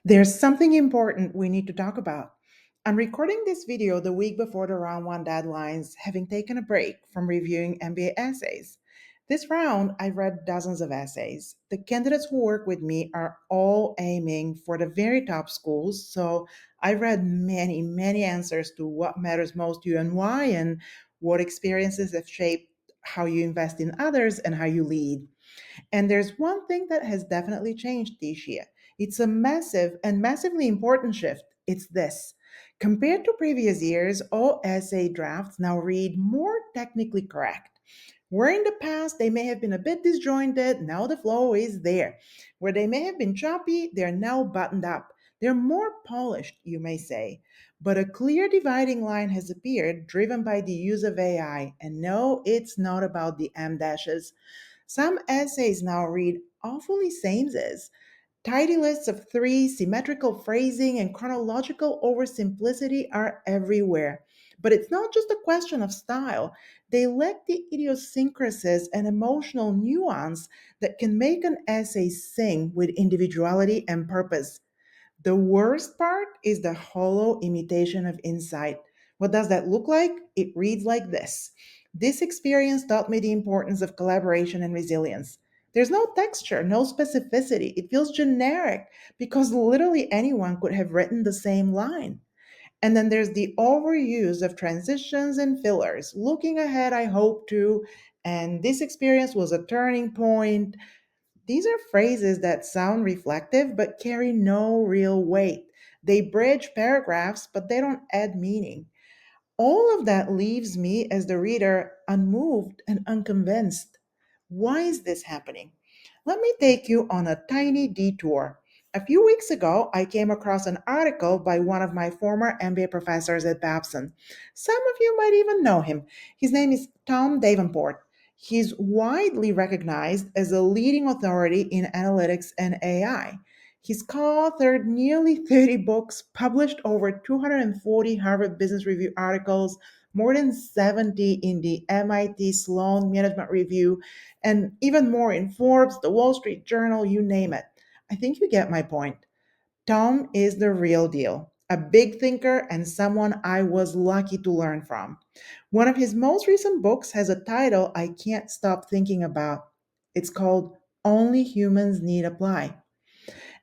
There's something important we need to talk about. I'm recording this video the week before the round one deadlines, having taken a break from reviewing MBA essays. This round, I've read dozens of essays. The candidates who work with me are all aiming for the very top schools, so I've read many answers to what matters most to you and why, and what experiences have shaped how you invest in others and how you lead. And there's one thing that has definitely changed this year. It's a massive and massively important shift. It's this. Compared to previous years, all essay drafts now read more technically correct. Where in the past they may have been a bit disjointed, now the flow is there. Where they may have been choppy, they're now buttoned up. They're more polished, you may say. But a clear dividing line has appeared, driven by the use of AI. And no, it's not about the M dashes. Some essays now read awfully same as tidy lists of three, symmetrical phrasing, and chronological oversimplicity are everywhere. But it's not just a question of style. They lack the idiosyncrasies and emotional nuance that can make an essay sing with individuality and purpose. The worst part is the hollow imitation of insight. What does that look like? It reads like this. This experience taught me the importance of collaboration and resilience. There's no texture, no specificity. It feels generic because literally anyone could have written the same line. And then there's the overuse of transitions and fillers. Looking ahead, I hope to, and this experience was a turning point. These are phrases that sound reflective but carry no real weight. They bridge paragraphs, but they don't add meaning. All of that leaves me as the reader unmoved and unconvinced. Why is this happening? Let me take you on a tiny detour. A few weeks ago, I came across an article by one of my former MBA professors at Babson. Some of you might even know him. His name is Tom Davenport. He's widely recognized as a leading authority in analytics and AI. He's co-authored nearly 30 books, published over 240 Harvard Business Review articles, more than 70 in the MIT Sloan Management Review, and even more in Forbes, the Wall Street Journal, you name it. I think you get my point. Tom is the real deal, a big thinker and someone I was lucky to learn from. One of his most recent books has a title I can't stop thinking about. It's called Only Humans Need Apply.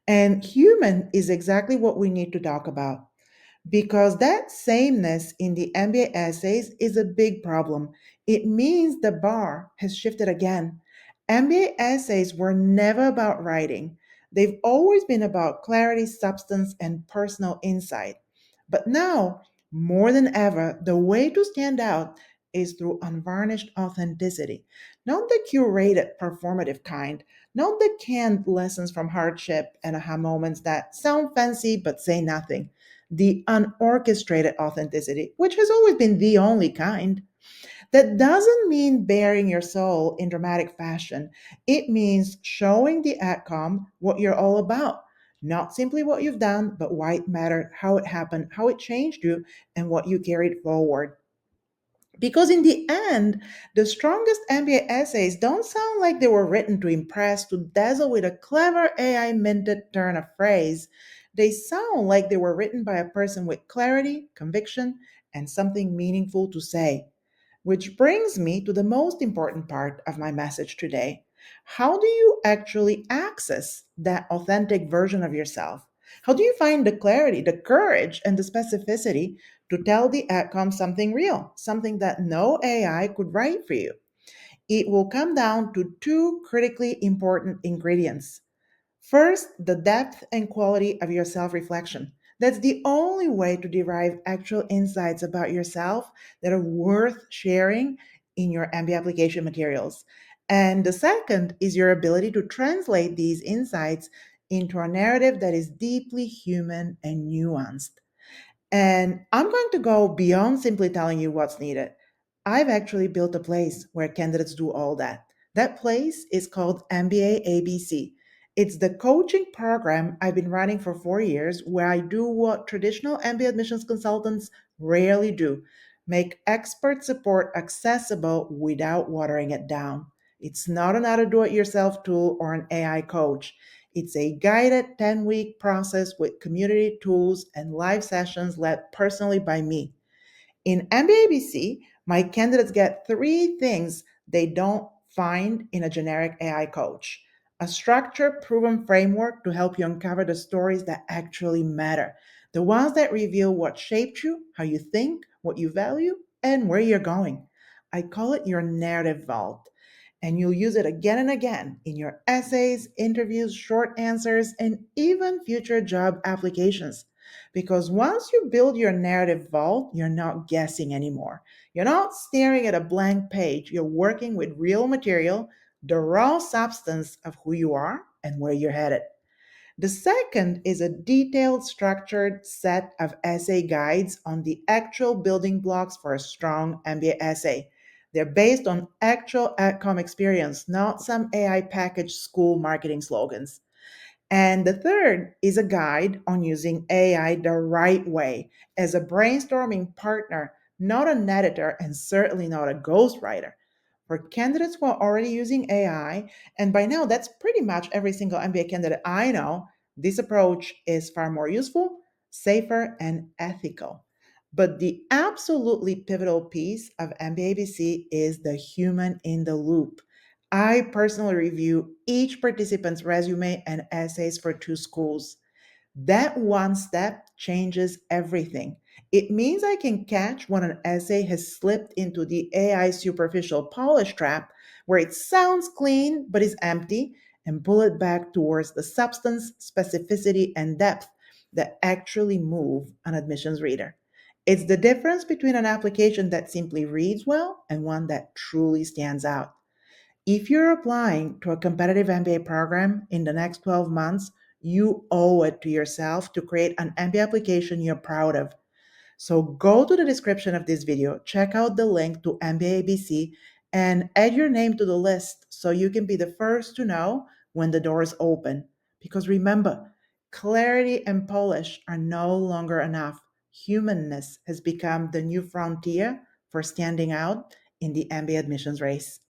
And human is exactly what we need to talk about because that sameness in the MBA essays is a big problem. It means the bar has shifted again. MBA essays were never about writing, they've always been about clarity, substance, and personal insight. But now, more than ever, the way to stand out is through unvarnished authenticity, not the curated performative kind, not the canned lessons from hardship and aha moments that sound fancy but say nothing, the unorchestrated authenticity, which has always been the only kind. That doesn't mean bearing your soul in dramatic fashion. It means showing the AdCom what you're all about. Not simply what you've done, but why it mattered, how it happened, how it changed you, and what you carried forward. Because in the end, the strongest MBA essays don't sound like they were written to impress, to dazzle with a clever AI minted turn of phrase. They sound like they were written by a person with clarity, conviction, and something meaningful to say. Which brings me to the most important part of my message today. How do you actually access that authentic version of yourself? How do you find the clarity, the courage, and the specificity to tell the outcome something real, something that no AI could write for you? It will come down to two critically important ingredients. First, the depth and quality of your self reflection. That's the only way to derive actual insights about yourself that are worth sharing in your MBA application materials. And the second is your ability to translate these insights into a narrative that is deeply human and nuanced. And I'm going to go beyond simply telling you what's needed. I've actually built a place where candidates do all that. That place is called MBA ABC. It's the coaching program I've been running for 4 years where I do what traditional MBA admissions consultants rarely do: make expert support accessible without watering it down. It's not another do it yourself tool or an AI coach. It's a guided 10-week process with community tools and live sessions led personally by me. In MBABC, my candidates get three things they don't find in a generic AI coach: a structured, proven framework to help you uncover the stories that actually matter, the ones that reveal what shaped you, how you think, what you value, and where you're going. I call it your narrative vault. And you'll use it again and again in your essays, interviews, short answers, and even future job applications. Because once you build your narrative vault, you're not guessing anymore. You're not staring at a blank page. You're working with real material, the raw substance of who you are and where you're headed. The second is a detailed, structured set of essay guides on the actual building blocks for a strong MBA essay. They're based on actual AdCom experience, not some AI packaged school marketing slogans. And the third is a guide on using AI the right way as a brainstorming partner, not an editor, and certainly not a ghostwriter. For candidates who are already using AI, and by now that's pretty much every single MBA candidate I know, this approach is far more useful, safer, and ethical. But the absolutely pivotal piece of MBA ABC is the human in the loop. I personally review each participant's resume and essays for two schools. That one step changes everything. It means I can catch when an essay has slipped into the AI superficial polish trap, where it sounds clean but is empty, and pull it back towards the substance, specificity, and depth that actually move an admissions reader. It's the difference between an application that simply reads well and one that truly stands out. If you're applying to a competitive MBA program in the next 12 months, you owe it to yourself to create an MBA application you're proud of. So go to the description of this video, check out the link to MBA ABC, and add your name to the list so you can be the first to know when the doors open. Because remember, clarity and polish are no longer enough. Humanness has become the new frontier for standing out in the MBA admissions race.